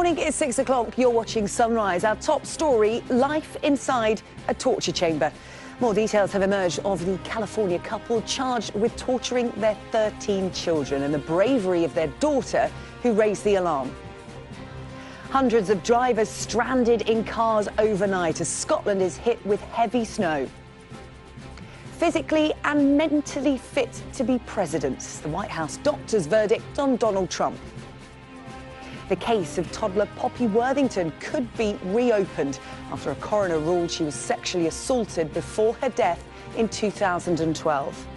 morning, it's 6 o'clock. You're watching Sunrise. Our top story, life inside a torture chamber. More details have emerged of the California couple charged with torturing their 13 children and the bravery of their daughter who raised the alarm. Hundreds of drivers stranded in cars overnight as Scotland is hit with heavy snow. Physically and mentally fit to be president. The White House doctor's verdict on Donald Trump. The case of toddler Poppy Worthington could be reopened after a coroner ruled she was sexually assaulted before her death in 2012.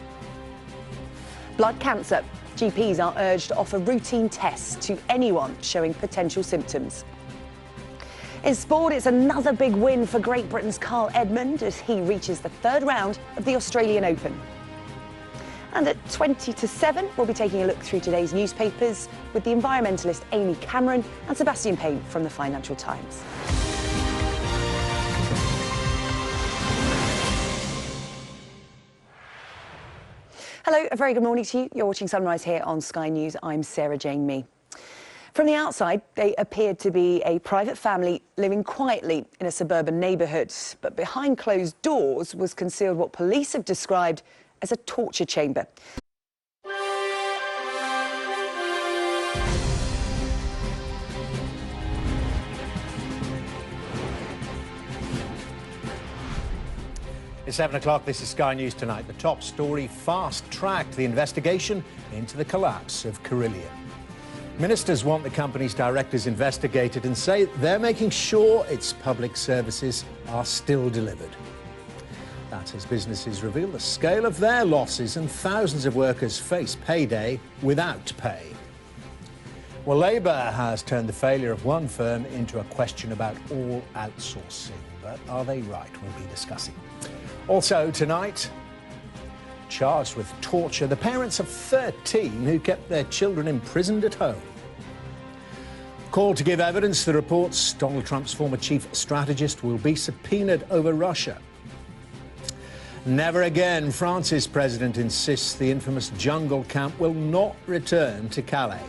Blood cancer. GPs are urged to offer routine tests to anyone showing potential symptoms. In sport, it's another big win for Great Britain's Carl Edmund as he reaches the third round of the Australian Open. And at 20 to 7, we'll be taking a look through today's newspapers with the environmentalist Amy Cameron and Sebastian Payne from the Financial Times. Hello, a very good morning to you. You're watching Sunrise here on Sky News. I'm Sarah Jane Mee. From the outside, they appeared to be a private family living quietly in a suburban neighbourhood. But behind closed doors was concealed what police have described as a torture chamber. It's 7 o'clock. This is Sky News Tonight. The top story: fast-tracked the investigation into the collapse of Carillion. Ministers want the company's directors investigated and say they're making sure its public services are still delivered. That as businesses reveal the scale of their losses and thousands of workers face payday without pay. Well, Labour has turned the failure of one firm into a question about all outsourcing. But are they right? We'll be discussing. Also tonight, charged with torture, the parents of 13 who kept their children imprisoned at home. Called to give evidence, the reports Donald Trump's former chief strategist will be subpoenaed over Russia. Never again, France's president insists the infamous jungle camp will not return to Calais.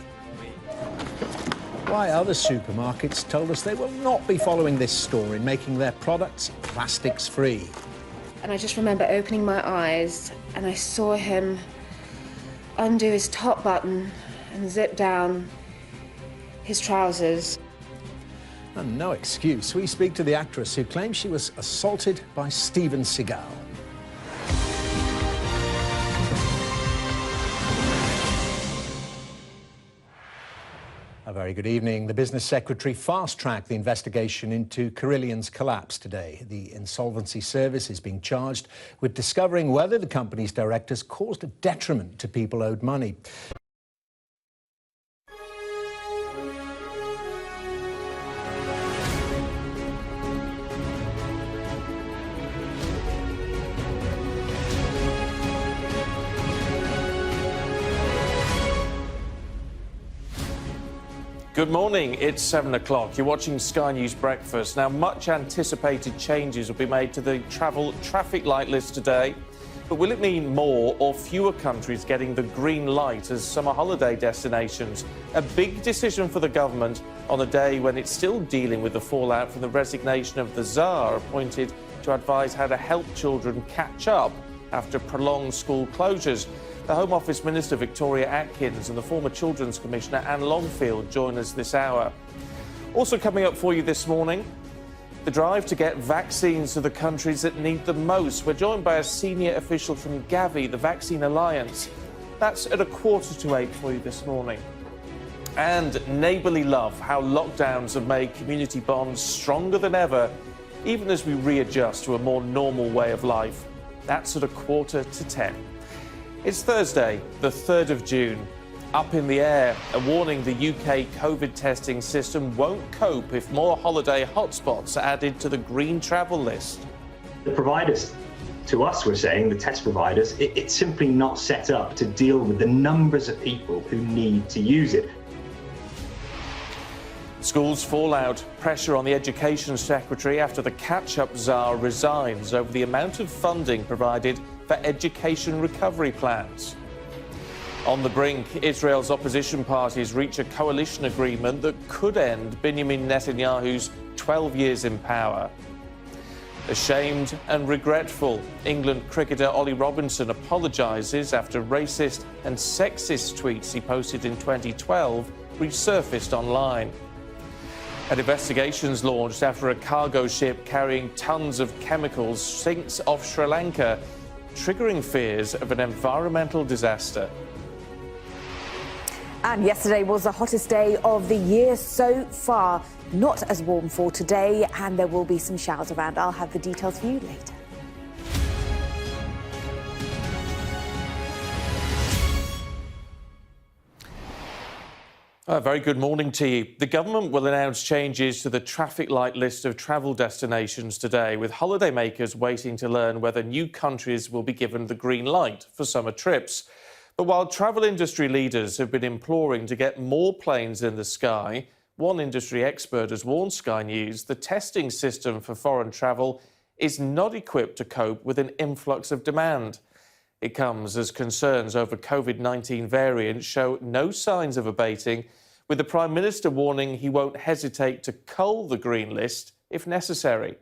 Why other supermarkets told us they will not be following this story, making their products plastics-free. And I just remember opening my eyes and I saw him undo his top button and zip down his trousers. And no excuse. We speak to the actress who claims she was assaulted by Steven Seagal. A very good evening. The Business Secretary fast-tracked the investigation into Carillion's collapse today. The Insolvency Service is being charged with discovering whether the company's directors caused a detriment to people owed money. Good morning, it's 7 o'clock. You're watching Sky News Breakfast. Now, much anticipated changes will be made to the travel traffic light list today. But will it mean more or fewer countries getting the green light as summer holiday destinations? A big decision for the government on a day when it's still dealing with the fallout from the resignation of the Tsar, appointed to advise how to help children catch up after prolonged school closures. The Home Office Minister Victoria Atkins and the former Children's Commissioner Anne Longfield join us this hour. Also coming up for you this morning, the drive to get vaccines to the countries that need them most. We're joined by a senior official from Gavi, the Vaccine Alliance. That's at 7:45 for you this morning. And neighbourly love, how lockdowns have made community bonds stronger than ever, even as we readjust to a more normal way of life. That's at 9:45. It's Thursday, the 3rd of June. Up in the air, a warning the UK COVID testing system won't cope if more holiday hotspots are added to the green travel list. The providers, to us, we're saying, the test providers, it's simply not set up to deal with the numbers of people who need to use it. Schools fallout, pressure on the Education Secretary after the catch-up czar resigns over the amount of funding provided for education recovery plans. On the brink, Israel's opposition parties reach a coalition agreement that could end Benjamin Netanyahu's 12 years in power. Ashamed and regretful, England cricketer Ollie Robinson apologises after racist and sexist tweets he posted in 2012 resurfaced online. An investigation's launched after a cargo ship carrying tons of chemicals sinks off Sri Lanka, triggering fears of an environmental disaster. And yesterday was the hottest day of the year so far. Not as warm for today, and there will be some showers around. I'll have the details for you later. A very good morning to you. The government will announce changes to the traffic light list of travel destinations today, with holidaymakers waiting to learn whether new countries will be given the green light for summer trips. But while travel industry leaders have been imploring to get more planes in the sky, one industry expert has warned Sky News the testing system for foreign travel is not equipped to cope with an influx of demand. It comes as concerns over COVID-19 variants show no signs of abating, with the Prime Minister warning he won't hesitate to cull the green list if necessary.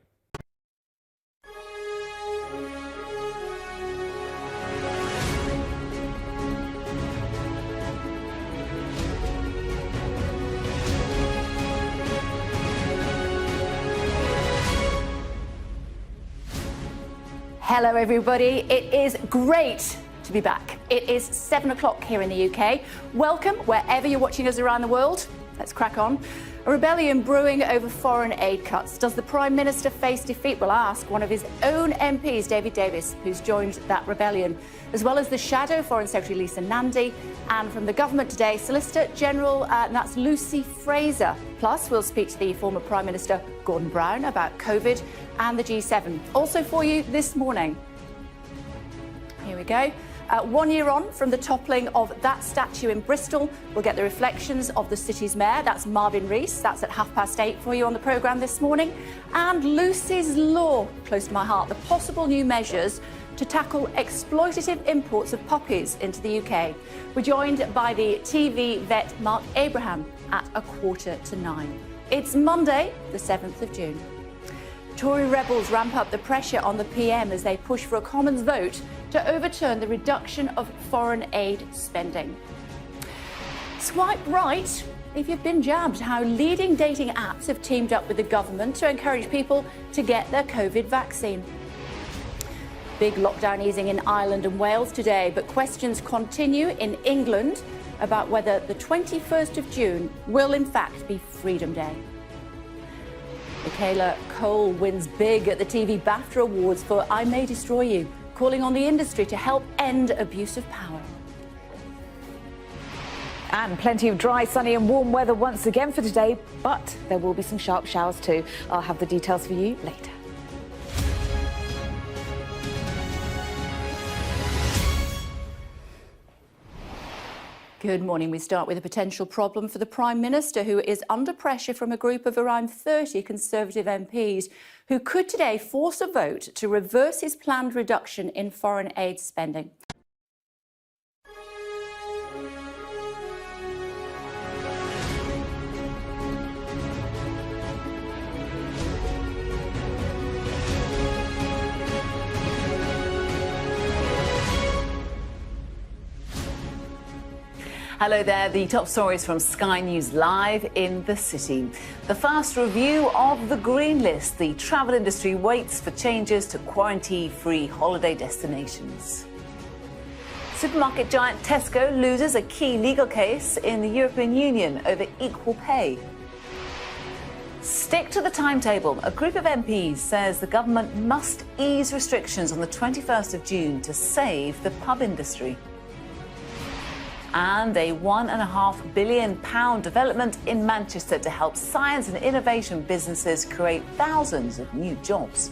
Hello everybody, it is great to be back. It is 7 o'clock here in the UK. Welcome wherever you're watching us around the world. Let's crack on. A rebellion brewing over foreign aid cuts. Does the Prime Minister face defeat? We'll ask one of his own MPs, David Davis, who's joined that rebellion, as well as the shadow Foreign Secretary Lisa Nandy, and from the government today, Solicitor General, and that's Lucy Fraser. Plus, we'll speak to the former Prime Minister Gordon Brown about COVID and the G7. Also for you this morning. Here we go. 1 year on from the toppling of that statue in Bristol, we'll get the reflections of the city's mayor, that's Marvin Rees. That's at 8:30 for you on the programme this morning. And Lucy's Law, close to my heart, the possible new measures to tackle exploitative imports of puppies into the UK. We're joined by the TV vet Mark Abraham at 8:45. It's Monday, the 7th of June. Tory rebels ramp up the pressure on the PM as they push for a Commons vote to overturn the reduction of foreign aid spending. Swipe right if you've been jabbed. How leading dating apps have teamed up with the government to encourage people to get their COVID vaccine. Big lockdown easing in Ireland and Wales today, but questions continue in England about whether the 21st of June will in fact be Freedom Day. Michaela Cole wins big at the TV BAFTA Awards for I May Destroy You, calling on the industry to help end abuse of power. And plenty of dry, sunny and warm weather once again for today, but there will be some sharp showers too. I'll have the details for you later. Good morning. We start with a potential problem for the Prime Minister, who is under pressure from a group of around 30 Conservative MPs who could today force a vote to reverse his planned reduction in foreign aid spending. Hello there, the top stories from Sky News Live in the city. The first review of the Green List. The travel industry waits for changes to quarantine-free holiday destinations. Supermarket giant Tesco loses a key legal case in the European Union over equal pay. Stick to the timetable. A group of MPs says the government must ease restrictions on the 21st of June to save the pub industry. And a £1.5 billion development in Manchester to help science and innovation businesses create thousands of new jobs.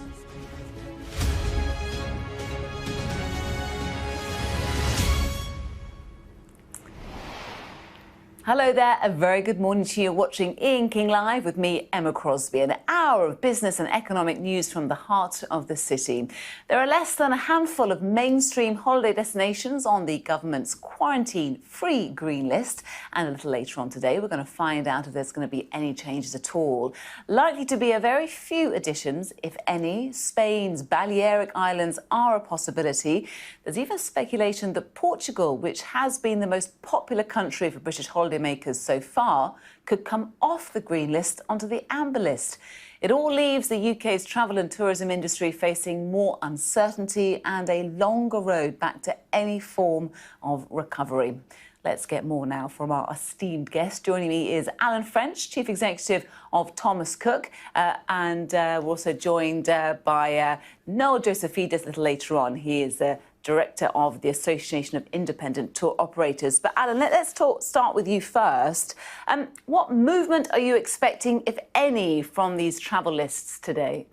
Hello there, a very good morning to you watching Ian King Live with me, Emma Crosby. An hour of business and economic news from the heart of the city. There are less than a handful of mainstream holiday destinations on the government's quarantine-free green list. And a little later on today, we're going to find out if there's going to be any changes at all. Likely to be a very few additions, if any. Spain's Balearic Islands are a possibility. There's even speculation that Portugal, which has been the most popular country for British holidaymakers so far, could come off the green list onto the amber list. It all leaves the UK's travel and tourism industry facing more uncertainty and a longer road back to any form of recovery. Let's get more now from our esteemed guest. Joining me is Alan French, Chief Executive of Thomas Cook, and we're also joined by Noel Josephides a little later on. He is Director of the Association of Independent Tour Operators. But Alan, let's start with you first. What movement are you expecting, if any, from these travel lists today?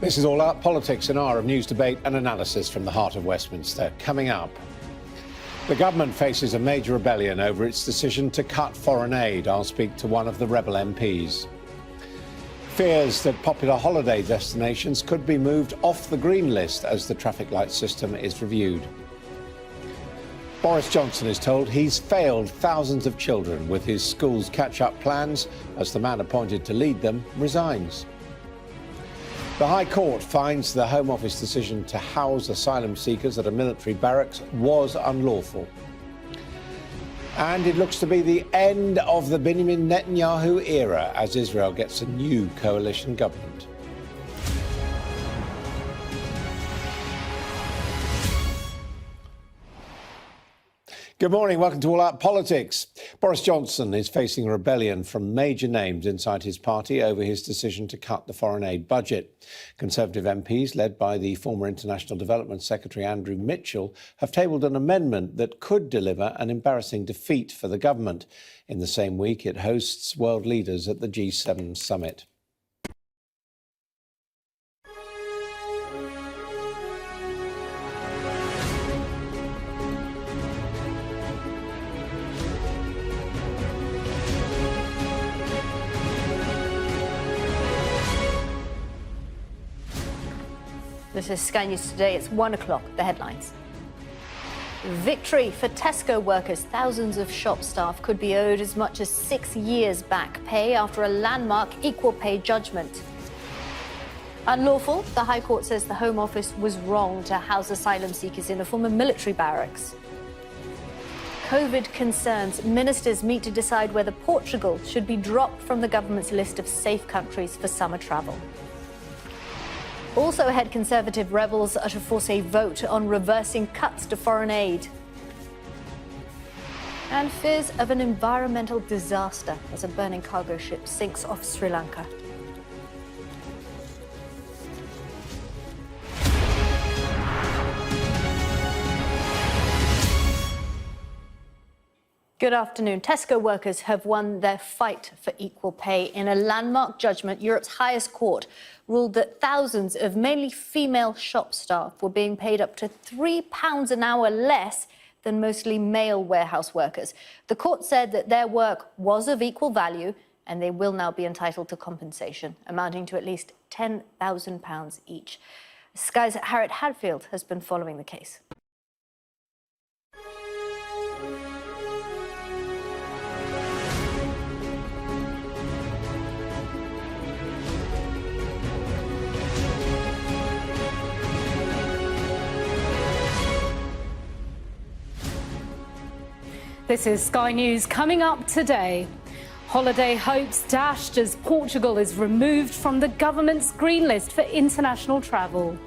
This is All Out Politics, an hour of news, debate and analysis from the heart of Westminster. Coming up, the government faces a major rebellion over its decision to cut foreign aid. I'll speak to one of the rebel MPs. Fears that popular holiday destinations could be moved off the green list as the traffic light system is reviewed. Boris Johnson is told he's failed thousands of children with his school's catch-up plans as the man appointed to lead them resigns. The High Court finds the Home Office decision to house asylum seekers at a military barracks was unlawful. And it looks to be the end of the Benjamin Netanyahu era as Israel gets a new coalition government. Good morning, welcome to All Out Politics. Boris Johnson is facing a rebellion from major names inside his party over his decision to cut the foreign aid budget. Conservative MPs, led by the former International Development Secretary Andrew Mitchell, have tabled an amendment that could deliver an embarrassing defeat for the government. In the same week, it hosts world leaders at the G7 summit. This is Sky News Today. It's 1 o'clock. The headlines. Victory for Tesco workers. Thousands of shop staff could be owed as much as 6 years back pay after a landmark equal pay judgment. Unlawful. The High Court says the Home Office was wrong to house asylum seekers in a former military barracks. COVID concerns. Ministers meet to decide whether Portugal should be dropped from the government's list of safe countries for summer travel. Also ahead, Conservative rebels are to force a vote on reversing cuts to foreign aid. And fears of an environmental disaster as a burning cargo ship sinks off Sri Lanka. Good afternoon. Tesco workers have won their fight for equal pay in a landmark judgment. Europe's highest court ruled that thousands of mainly female shop staff were being paid up to £3 an hour less than mostly male warehouse workers. The court said that their work was of equal value and they will now be entitled to compensation, amounting to at least £10,000 each. Sky's Harriet Hadfield has been following the case. This is Sky News. Coming up today, holiday hopes dashed as Portugal is removed from the government's green list for international travel.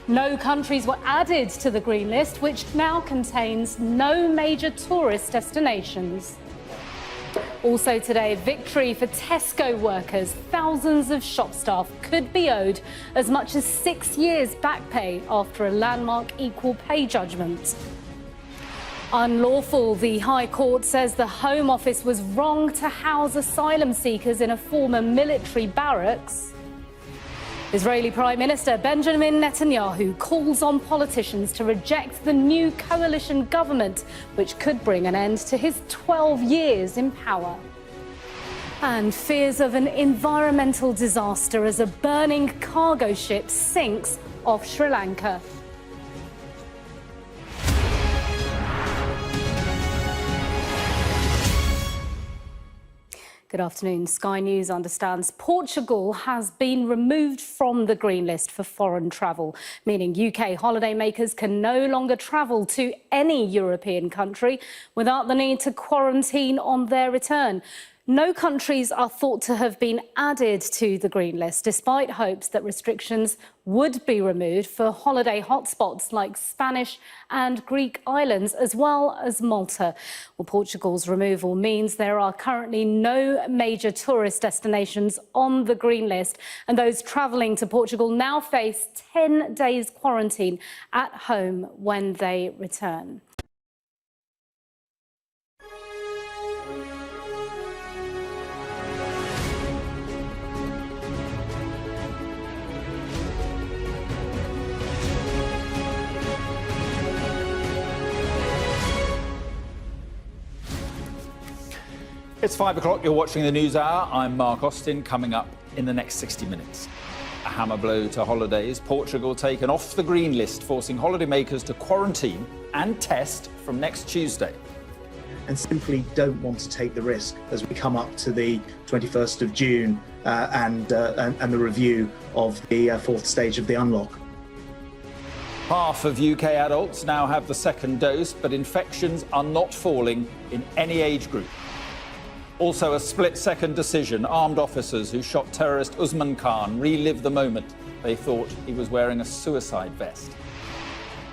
No countries were added to the green list, which now contains no major tourist destinations. Also today, victory for Tesco workers. Thousands of shop staff could be owed as much as 6 years back pay after a landmark equal pay judgment. Unlawful. The High Court says the Home Office was wrong to house asylum seekers in a former military barracks. Israeli Prime Minister Benjamin Netanyahu calls on politicians to reject the new coalition government, which could bring an end to his 12 years in power. And fears of an environmental disaster as a burning cargo ship sinks off Sri Lanka. Good afternoon. Sky News understands Portugal has been removed from the green list for foreign travel, meaning UK holidaymakers can no longer travel to any European country without the need to quarantine on their return. No countries are thought to have been added to the green list, despite hopes that restrictions would be removed for holiday hotspots like Spanish and Greek islands, as well as Malta. Well, Portugal's removal means there are currently no major tourist destinations on the green list, and those travelling to Portugal now face 10 days quarantine at home when they return. It's 5 o'clock, you're watching the News Hour. I'm Mark Austin. Coming up in the next 60 minutes. A hammer blow to holidays. Portugal taken off the green list, forcing holidaymakers to quarantine and test from next Tuesday. And simply don't want to take the risk as we come up to the 21st of June and the review of the fourth stage of the unlock. Half of UK adults now have the second dose, but infections are not falling in any age group. Also a split-second decision. Armed officers who shot terrorist Usman Khan relive the moment they thought he was wearing a suicide vest.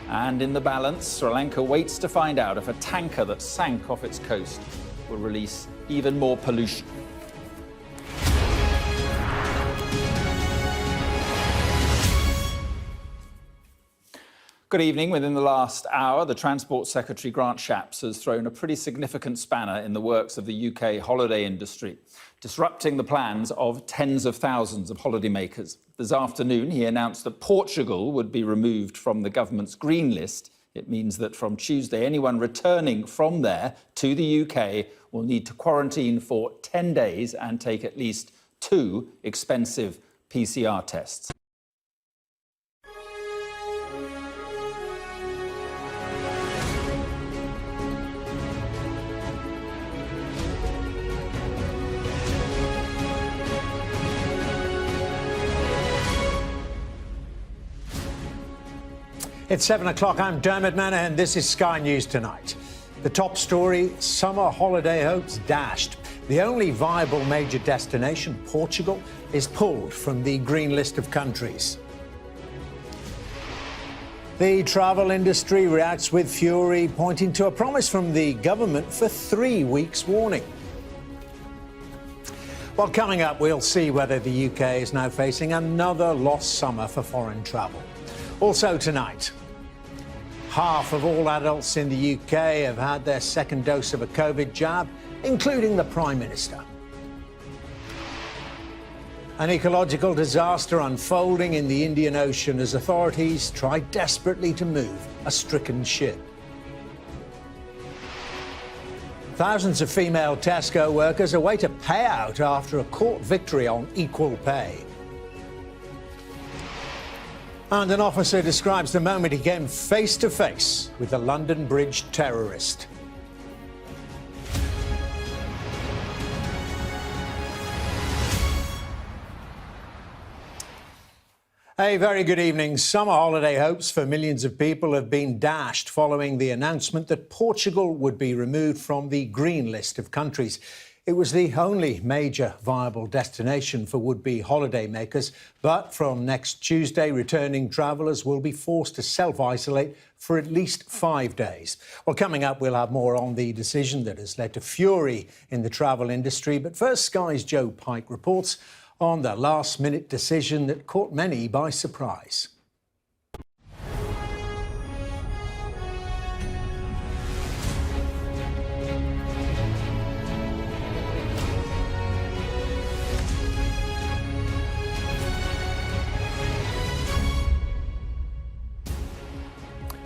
And in the balance, Sri Lanka waits to find out if a tanker that sank off its coast will release even more pollution. Good evening. Within the last hour, the Transport Secretary Grant Shapps has thrown a pretty significant spanner in the works of the UK holiday industry, disrupting the plans of tens of thousands of holidaymakers. This afternoon, he announced that Portugal would be removed from the government's green list. It means that from Tuesday, anyone returning from there to the UK will need to quarantine for 10 days and take at least 2 expensive PCR tests. It's 7 o'clock. I'm Dermot Manahan. This is Sky News Tonight. The top story, summer holiday hopes dashed. The only viable major destination, Portugal, is pulled from the green list of countries. The travel industry reacts with fury, pointing to a promise from the government for 3 weeks' warning. Well, coming up, we'll see whether the UK is now facing another lost summer for foreign travel. Also tonight, half of all adults in the UK have had their second dose of a COVID jab, including the Prime Minister. An ecological disaster unfolding in the Indian Ocean as authorities try desperately to move a stricken ship. Thousands of female Tesco workers await a payout after a court victory on equal pay. And an officer describes the moment he came face to face with the London Bridge terrorist. A very good evening. Summer holiday hopes for millions of people have been dashed following the announcement that Portugal would be removed from the green list of countries. It was the only major viable destination for would-be holidaymakers, but from next Tuesday, returning travellers will be forced to self-isolate for at least 5 days. Well, coming up, we'll have more on the decision that has led to fury in the travel industry. But first, Sky's Joe Pike reports on the last-minute decision that caught many by surprise.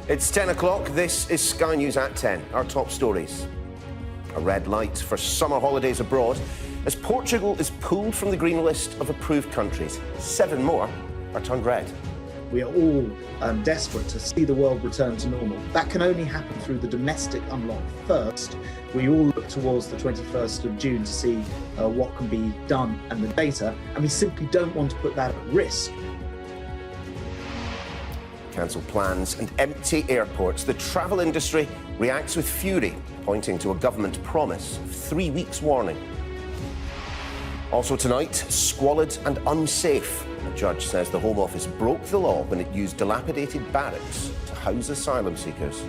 It's 10 o'clock. This is Sky News at 10. Our top stories. A red light for summer holidays abroad as Portugal is pulled from the green list of approved countries. 7 more are turned red. We are all desperate to see the world return to normal. That can only happen through the domestic unlock first. We all look towards the 21st of June to see what can be done and the data, and we simply don't want to put that at risk. Cancelled plans and empty airports. The travel industry reacts with fury, pointing to a government promise of 3 weeks' warning. Also tonight, squalid and unsafe. A judge says the Home Office broke the law when it used dilapidated barracks to house asylum seekers.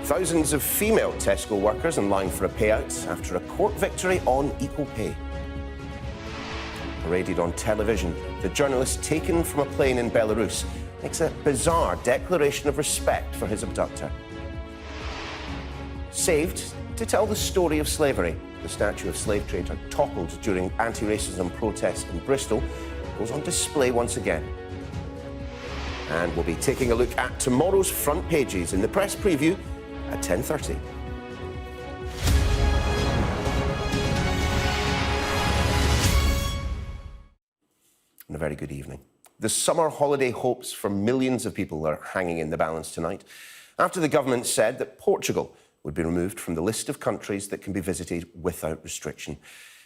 Thousands of female Tesco workers in line for a payout after a court victory on equal pay. Paraded on television, the journalist taken from a plane in Belarus makes a bizarre declaration of respect for his abductor. Saved to tell the story of slavery. The statue of slave trader toppled during anti-racism protests in Bristol goes on display once again. And we'll be taking a look at tomorrow's front pages in the press preview at 10:30. And a very good evening. The summer holiday hopes for millions of people are hanging in the balance tonight after the government said that Portugal would be removed from the list of countries that can be visited without restriction.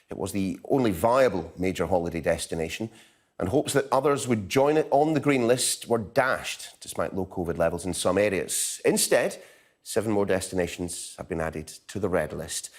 It was the only viable major holiday destination, and hopes that others would join it on the green list were dashed despite low COVID levels in some areas. Instead, 7 more destinations have been added to the red list.